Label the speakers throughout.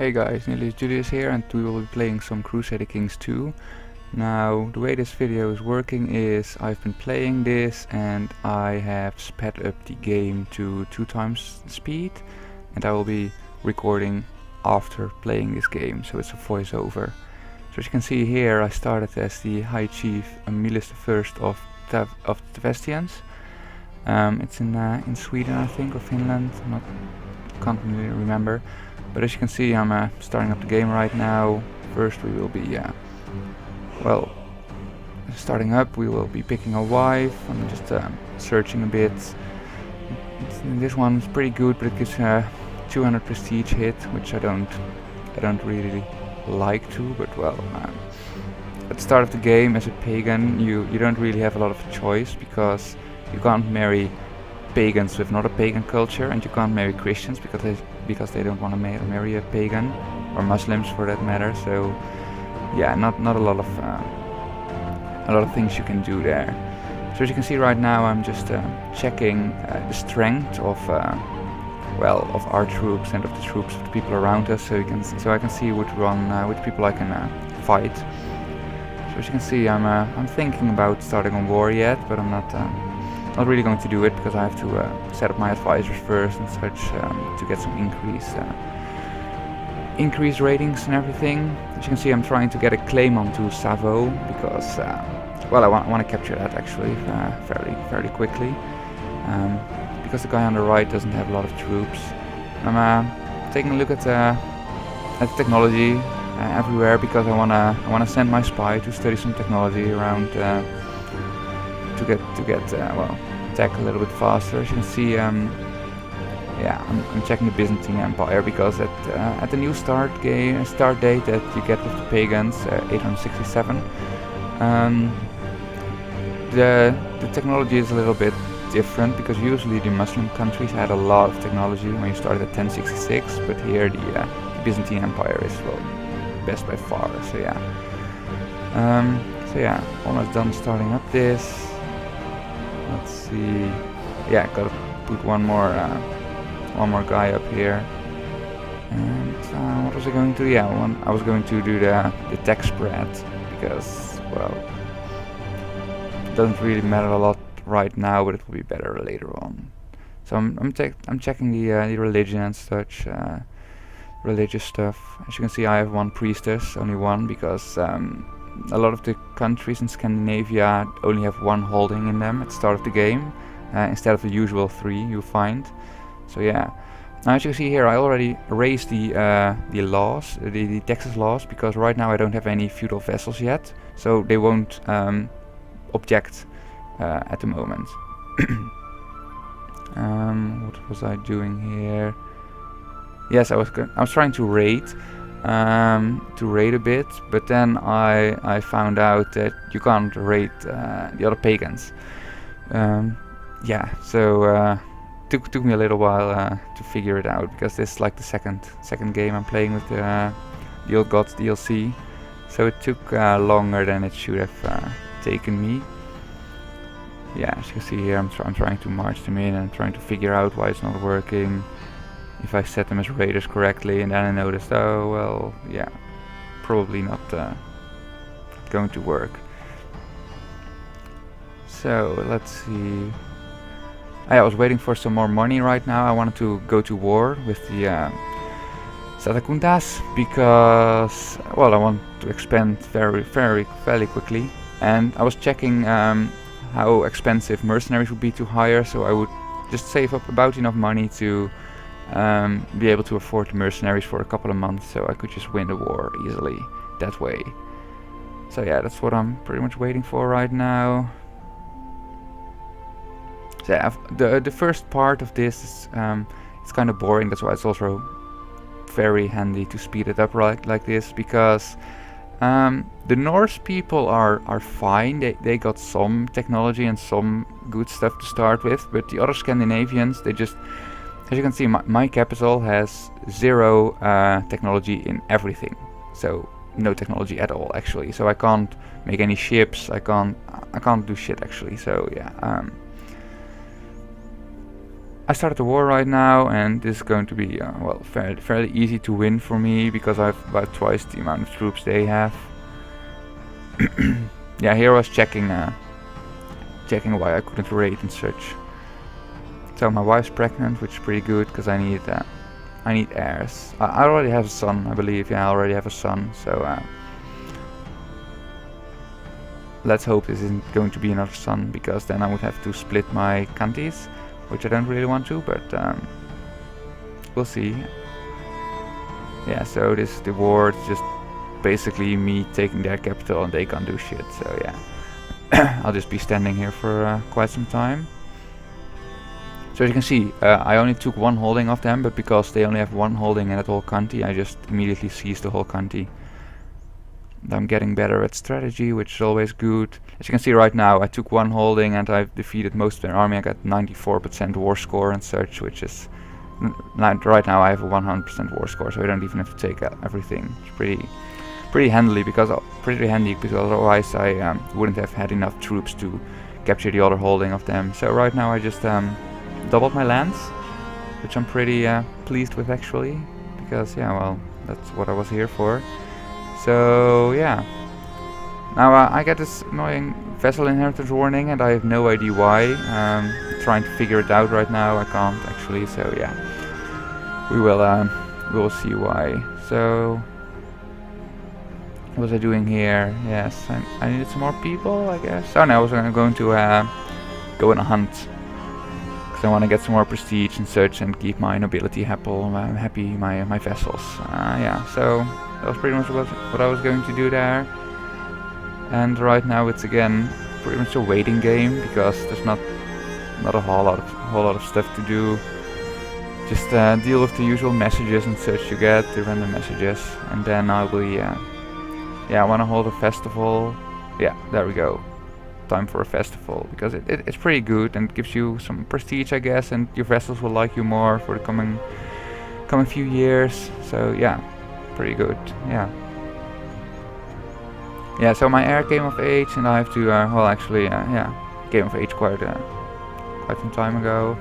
Speaker 1: Hey guys, Niliusjulius here, and we will be playing some Crusader Kings 2. Now, the way this video is working is I've been playing this and I have sped up the game to 2 times speed, and I will be recording after playing this game, so it's a voiceover. So as you can see here, I started as the High Chief Niliusjulius I of the Vestians. It's in Sweden, I think, or Finland. Can't really remember. But as you can see, I'm starting up the game right now. First we will be, starting up, we will be picking a wife. I'm just searching a bit. This one's pretty good, but it gives 200 prestige hit, which I don't really like to. But well, at the start of the game, as a pagan, you don't really have a lot of choice, because you can't marry pagans with not a pagan culture, and you can't marry Christians because they don't want to marry a pagan, or Muslims for that matter. So yeah, not a lot of things you can do there. So as you can see right now, I'm just checking the strength of our troops and of the troops of the people around us, so I can see which people I can fight. So as you can see, I'm thinking about starting a war yet, but I'm not really going to do it, because I have to set up my advisors first and such, to get some increased ratings and everything. As you can see, I'm trying to get a claim onto Savo, because I want to capture that actually fairly quickly, because the guy on the right doesn't have a lot of troops. I'm taking a look at the technology everywhere, because I wanna send my spy to study some technology around. To get attack a little bit faster. As you can see, I'm checking the Byzantine Empire, because at the new start date that you get with the pagans, 867, the technology is a little bit different, because usually the Muslim countries had a lot of technology when you started at 1066, but here the Byzantine Empire is best by far. So yeah, almost done starting up this. Let's see. Yeah, gotta put one more guy up here. And what was I going to do? Yeah, I was going to do the tech spread, because it doesn't really matter a lot right now, but it will be better later on. So I'm checking the religion and such, religious stuff. As you can see, I have one priestess, only one, because a lot of the countries in Scandinavia only have one holding in them at the start of the game, instead of the usual 3 you find. So yeah. Now as you can see here, I already raised the laws, the taxes laws, because right now I don't have any feudal vassals yet, so they won't object at the moment. What was I doing here? Yes, I was trying to raid. A bit, but then I found out that you can't raid the other pagans. So took me a little while to figure it out, because this is like the second game I'm playing with the Old Gods DLC, so it took longer than it should have taken me. Yeah, as you can see here, I'm trying to march them in, and I'm trying to figure out why it's not working. If I set them as raiders correctly, and then I noticed, probably not going to work. So let's see. I was waiting for some more money right now. I wanted to go to war with the Satakuntas, because I want to expand fairly quickly. And I was checking how expensive mercenaries would be to hire, so I would just save up about enough money to be able to afford the mercenaries for a couple of months, so I could just win the war easily that way. So yeah, that's what I'm pretty much waiting for right now. So yeah, the first part of this is it's kind of boring. That's why it's also very handy to speed it up like this, because the Norse people are fine. They got some technology and some good stuff to start with, but the other Scandinavians, they just, as you can see, my capital has 0 technology in everything, so no technology at all actually. So I can't make any ships. I can't do shit actually. So yeah, I started the war right now, and this is going to be well, fairly easy to win for me because I have about twice the amount of troops they have. Yeah, here I was checking why I couldn't raid and such. So my wife's pregnant, which is pretty good because I need heirs. I already have a son, I believe. Yeah, I already have a son. So let's hope this isn't going to be another son, because then I would have to split my counties, which I don't really want to, but we'll see. Yeah, so this is the war. It's just basically me taking their capital and they can't do shit, so yeah. I'll just be standing here for quite some time. So as you can see, I only took one holding of them, but because they only have one holding in that whole county, I just immediately seized the whole county. And I'm getting better at strategy, which is always good. As you can see right now, I took one holding and I've defeated most of their army. I got 94% war score and such, which is... right now I have a 100% war score, so I don't even have to take everything. It's pretty handy because otherwise I wouldn't have had enough troops to capture the other holding of them. So right now I just doubled my lands, which I'm pretty pleased with actually, because yeah, well, that's what I was here for. So yeah, now I get this annoying vessel inheritance warning and I have no idea why. Trying to figure it out right now. I can't actually, so yeah, we will see why. So what was I doing here? Yes, I needed some more people, I guess. Oh no, I was going to go on a hunt, because I want to get some more prestige and such and keep my nobility happy, my vessels. Yeah, so that was pretty much what I was going to do there. And right now it's again pretty much a waiting game, because there's not a whole lot of stuff to do. Just deal with the usual messages and such you get, the random messages, and then I'll be yeah, I want to hold a festival. Yeah, there we go. Time for a festival, because it's pretty good and gives you some prestige, I guess, and your vessels will like you more for the coming few years. So yeah, pretty good. Yeah. Yeah, so my heir came of age, and I have to well, actually, yeah, came of age quite some time ago.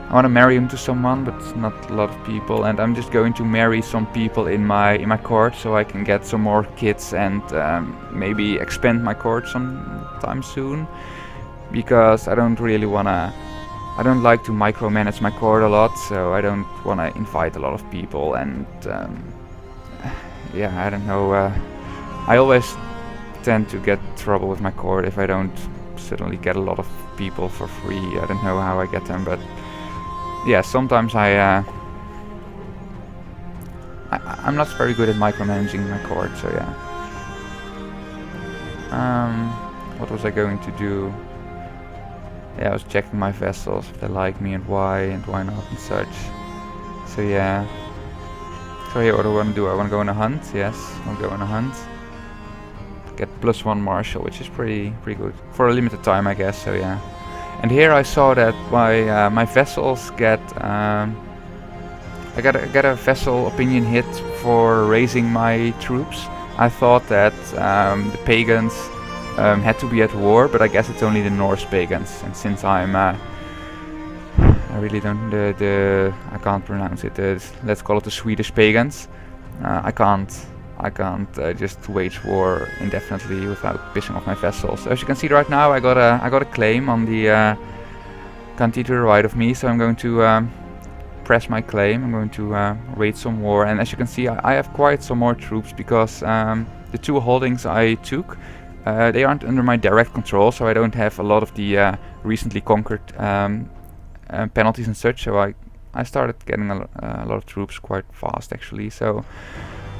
Speaker 1: I want to marry him to someone, but not a lot of people, and I'm just going to marry some people in my court so I can get some more kids and maybe expand my court sometime soon, because I don't really wanna. I don't like to micromanage my court a lot, so I don't want to invite a lot of people, and yeah, I don't know. I always tend to get trouble with my court if I don't suddenly get a lot of people for free. I don't know how I get them, but yeah, sometimes I'm not very good at micromanaging my court, so yeah. What was I going to do? Yeah, I was checking my vessels, if they like me and why not and such. So yeah. So here, what do I want to do? I want to go on a hunt. Yes, I'll go on a hunt. Get +1 marshal, which is pretty good for a limited time, I guess. So yeah. And here I saw that my vessels get I got a vessel opinion hit for raising my troops. I thought that the pagans had to be at war, but I guess it's only the Norse pagans. And since I really don't I can't pronounce it. Let's call it the Swedish pagans. I can't just wage war indefinitely without pissing off my vessels. So as you can see right now, I got a claim on the county to the right of me. So I'm going to press my claim. I'm going to wage some war, and as you can see, I have quite some more troops, because the 2 holdings I took, they aren't under my direct control, so I don't have a lot of the recently conquered penalties and such. So I started getting a lot of troops quite fast actually. So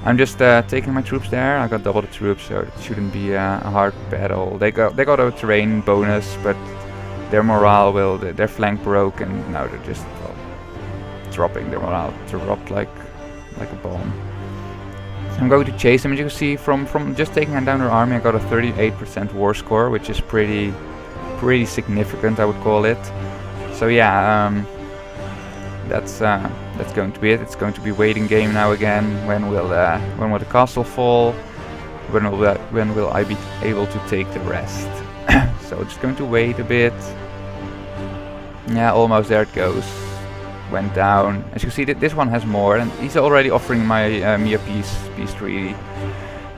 Speaker 1: I'm just taking my troops there. I got double the troops, so it shouldn't be a hard battle. They got a terrain bonus, but their morale their flank broke, and now they're just dropping their morale. Dropped like a bomb. So I'm going to chase them. As you can see, from just taking down their army, I got a 38% war score, which is pretty significant, I would call it. So yeah, that's going to be it. It's going to be waiting game now again. When will the castle fall? When will I be able to take the rest? So just going to wait a bit. Yeah, almost there it goes. went down. As you see, this one has more, and he's already offering me a peace treaty.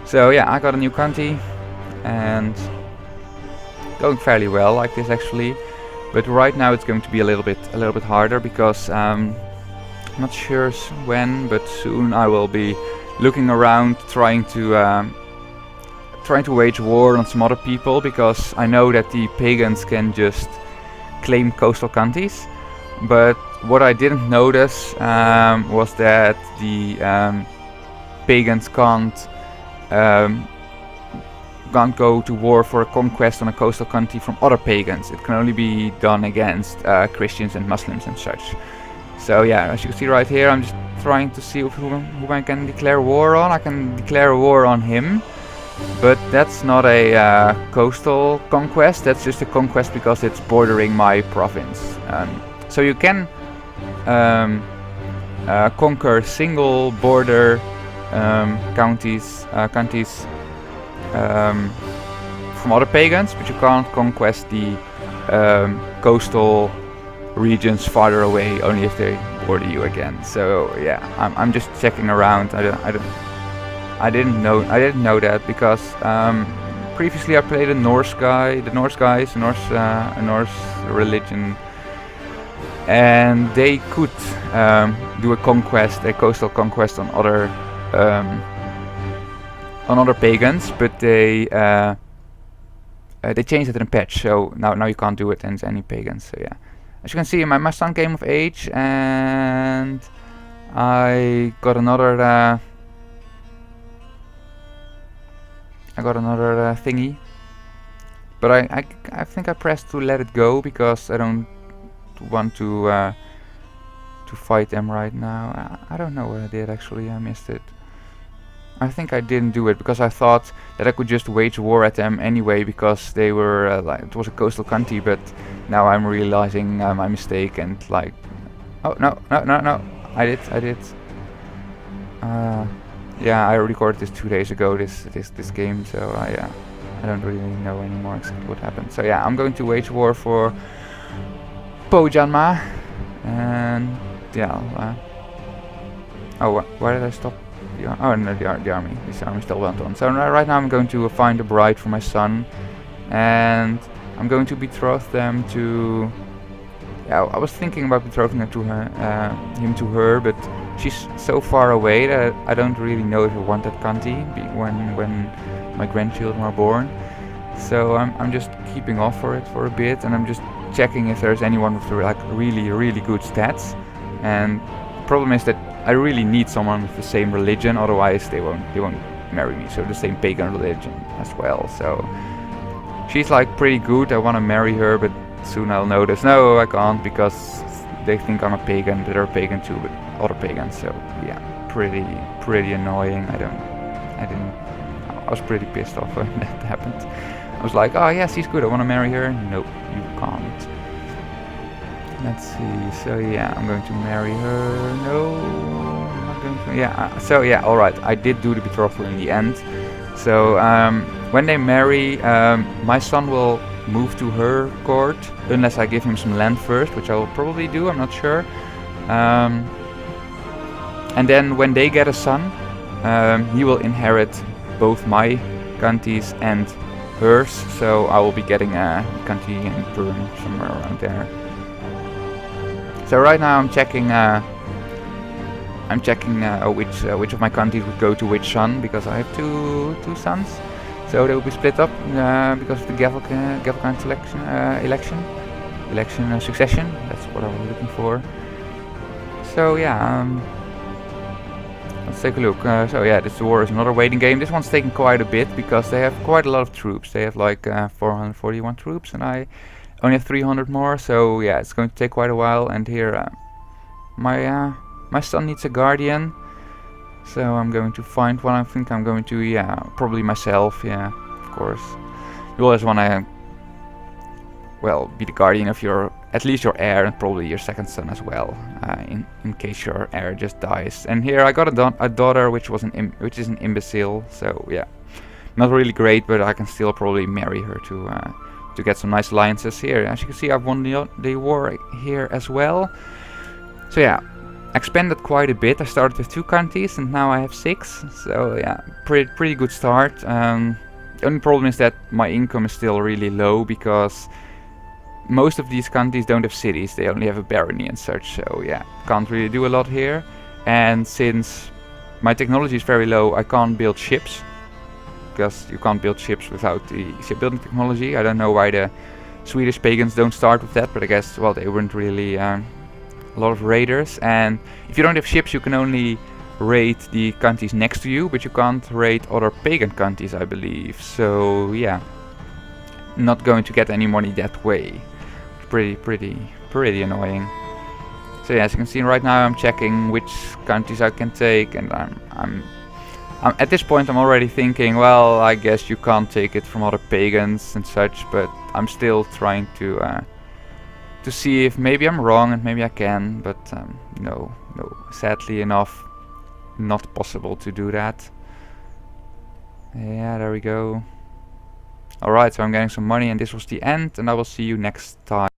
Speaker 1: So yeah, I got a new country, and going fairly well like this actually. But right now it's going to be a little bit harder because I'm not sure when, but soon I will be looking around, trying to wage war on some other people, because I know that the pagans can just claim coastal countries. But what I didn't notice was that the pagans can't go to war for a conquest on a coastal country from other pagans. It can only be done against Christians and Muslims and such. So yeah, as you can see right here, I'm just trying to see who I can declare war on. I can declare a war on him, but that's not a coastal conquest. That's just a conquest because it's bordering my province. So you can conquer single border countries from other pagans, but you can't conquest the coastal regions farther away, only if they border you again. So yeah, I'm just checking around. I didn't know that because previously I played a Norse religion, and they could do a coastal conquest on other pagans, but they changed it in a patch, so now you can't do it against any pagans. So yeah, as you can see, my son came of age, and I got another thingy, but I think I pressed to let it go because I don't want to fight them right now. I don't know what I did actually. I missed it. I think I didn't do it because I thought that I could just wage war at them anyway, because they were like, it was a coastal country. But now I'm realizing my mistake, and like, oh no, I did. Yeah, I recorded this 2 days ago. This game, so I don't really know anymore exactly what happened. So yeah, I'm going to wage war for Pojanma, and yeah. Why did I stop? Oh no, the army. This army still went on. So right now I'm going to find a bride for my son, and I'm going to betroth them to. Yeah, I was thinking about betrothing him to her, but she's so far away that I don't really know if I want that country when my grandchildren are born. So I'm just keeping off for it for a bit, and I'm just checking if there's anyone with like really good stats. And the problem is that I really need someone with the same religion, otherwise they won't marry me. So the same pagan religion as well. So she's like pretty good. I want to marry her, but soon I'll notice no, I can't, because they think I'm a pagan. They're a pagan too, but other pagans. So yeah, pretty annoying. I was pretty pissed off when that happened. I was like, oh yes, she's good. I want to marry her. Nope, you can't. Let's see. So yeah, I'm going to marry her. No, I'm not going to. Yeah. So yeah, all right. I did do the betrothal in the end. So when they marry, my son will move to her court unless I give him some land first, which I will probably do. I'm not sure. And then when they get a son, he will inherit both my countries and hers. So I will be getting a country in Perm, somewhere around there. So right now I'm checking which of my countries would go to which son, because I have two sons. So they will be split up because of the Gavelkind election succession. That's what I was looking for. So yeah, let's take a look. So yeah, this war is another waiting game. This one's taking quite a bit because they have quite a lot of troops. They have like 441 troops, and I only have 300 more. So yeah, it's going to take quite a while. And here, my son needs a guardian. So I'm going to find one. I think I'm going to, yeah, probably myself. Yeah, of course. You always want to, well, be the guardian of at least your heir, and probably your second son as well, in case your heir just dies. And here I got a daughter, which is an imbecile. So yeah, not really great, but I can still probably marry her to get some nice alliances here. As you can see, I've won the war here as well. So yeah, expanded quite a bit. I started with 2 counties and now I have 6. So yeah, pretty good start. The only problem is that my income is still really low because most of these countries don't have cities. They only have a barony and such. So yeah, can't really do a lot here. And since my technology is very low, I can't build ships. Because you can't build ships without the shipbuilding technology. I don't know why the Swedish pagans don't start with that, but I guess, well, they weren't really a lot of raiders. And if you don't have ships, you can only raid the countries next to you, but you can't raid other pagan countries, I believe. So yeah, not going to get any money that way. Pretty annoying. So yeah, as you can see right now, I'm checking which countries I can take, and I'm at this point I'm already thinking, well, I guess you can't take it from other pagans and such, but I'm still trying to see if maybe I'm wrong and maybe I can, but no, sadly enough, not possible to do that. Yeah, there we go. Alright, so I'm getting some money and this was the end, and I will see you next time.